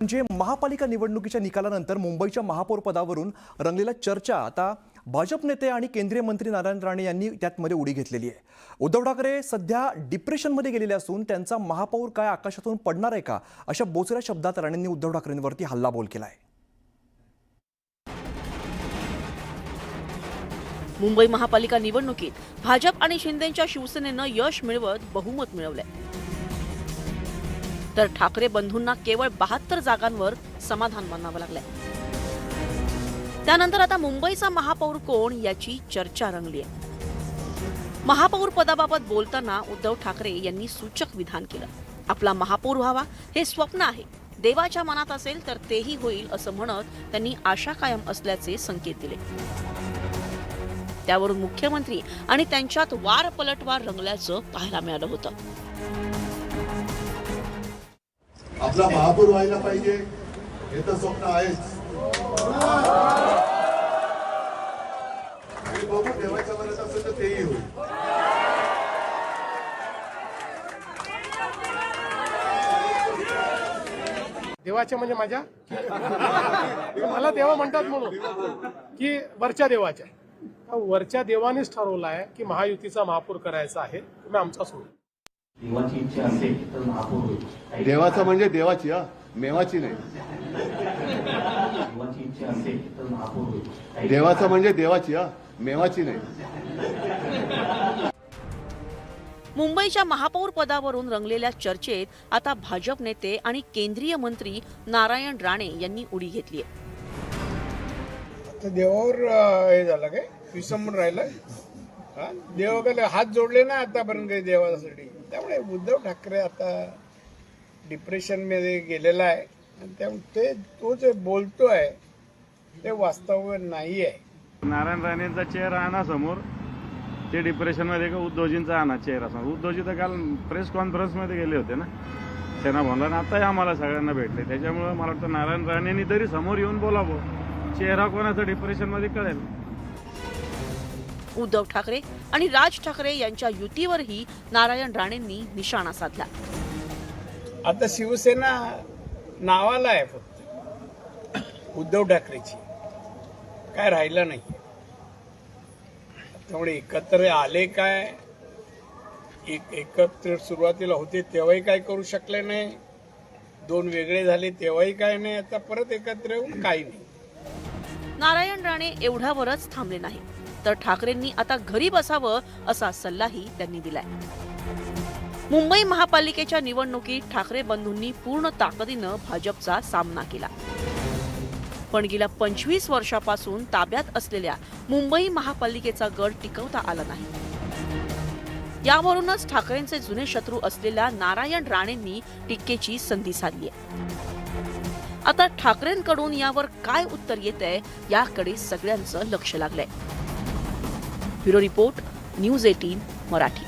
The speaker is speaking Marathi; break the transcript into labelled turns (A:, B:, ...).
A: म्हणजे महापालिका निवडणुकीच्या निकालानंतर मुंबईच्या महापौर पदावरून रंगलेला चर्चा आता भाजप नेते आणि केंद्रीय मंत्री नारायण राणे यांनी त्यामध्ये उडी घेतलेली आहे। उद्धव ठाकरे सध्या डिप्रेशनमध्ये गेलेले असून त्यांचा महापौर काय आकाशातून पडणार आहे का अशा बोचऱ्या शब्दात राणेंनी उद्धव ठाकरेंवरती हल्लाबोल केलाय।
B: मुंबई महापालिका निवडणुकीत भाजप आणि शिंदेच्या शिवसेनेनं यश मिळवत बहुमत मिळवलंय, तर ठाकरे बंधूंना केवळ 72 जागांवर समाधान मानावं लागलंय। त्यानंतर आता मुंबईचा महापौर कोण याची चर्चा रंगली आहे। महापौर पदाबाबत बोलताना उद्धव ठाकरे यांनी सूचक विधान केलं। आपला महापौर व्हावा हे स्वप्न आहे, देवाच्या मनात असेल तर तेही होईल असं म्हणत त्यांनी आशा कायम असल्याचे संकेत दिले। त्यावरून मुख्यमंत्री आणि त्यांच्यात वार पलटवार रंगल्याचं पाहायला मिळालं होतं।
C: आपला महापौर व्हायला पाहिजे हे तर स्वप्न आहेच। बघू देवाच्या मनात असेल तर तेही होईल।
D: देवाच्या म्हणजे माझ्या मला देवा म्हणतात म्हणून की वरच्या देवाच्या वरच्या देवानेच ठरवलं आहे की महायुतीचा महापौर करायचा आहे, तुम्ही आमचा सोडू।
E: देवाची इच्छा असेल तर महापौर होईल।
C: देवाचं म्हणजे देवाची मेवाची नाही।
E: देवाची इच्छा असेल तर महापौर होईल।
C: देवाचं म्हणजे देवाची मेवाची नाही।
B: मुंबईच्या महापौर पदावरून रंगलेल्या चर्चेत आता भाजप नेते आणि केंद्रीय मंत्री नारायण राणे यांनी उडी घेतली आहे।
F: देवावर हे झालं काय विसंबून राहिलं, देवाकडे हात जोडले ना आतापर्यंत देवासाठी। त्यामुळे उद्धव ठाकरे आता डिप्रेशन मध्ये गेलेला आहे आणि त्यामुळे तो जे बोलतोय ते वास्तव नाही आहे।
G: नारायण राणेंचा चेहरा आणा समोर, ते डिप्रेशन मध्ये का उद्धवजींचा आणा चेहरा समोर। उद्धवजी तर काल प्रेस कॉन्फरन्स मध्ये गेले होते ना सेना भवनला, आताही आम्हाला सगळ्यांना भेटले। त्याच्यामुळे मला वाटतं नारायण राणेंनी तरी समोर येऊन बोलावं, चेहरा कोणाचा डिप्रेशन मध्ये कळेल।
B: उद्धव ठाकरे आणि राज ठाकरे यांच्या युतीवरही नारायण राणेंनी निशाणा साधला।
F: आता शिवसेना नावाला आहे फक्त, उद्धव ठाकरेची काय राहिलं नाही। त्यामुळे एकत्र आले काय, एकत्र सुरुवातीला होते तेव्हाही काय करू शकले नाही, दोन वेगळे झाले तेव्हाही काय नाही, आता परत एकत्र येऊन काही नाही।
B: नारायण राणे एवढ्यावरच थांबले नाही, तर ठाकरेंनी आता घरी बसावं असा सल्लाही त्यांनी दिलाय। मुंबई महापालिकेच्या निवडणुकीत ठाकरे बंधूंनी पूर्ण ताकदीनं भाजपचा सामना केला, पण गेल्या 25 वर्षापासून ताब्यात असलेल्या मुंबई महापालिकेचा गड टिकवता आला नाही। यावरूनच ठाकरेंचे जुने शत्रू असलेल्या नारायण राणेंनी टीकेची संधी साधली आहे। आता ठाकरेंकडून यावर काय उत्तर येतंय याकडे सगळ्यांचं लक्ष लागलंय। Bureau report, news 18 Marathi.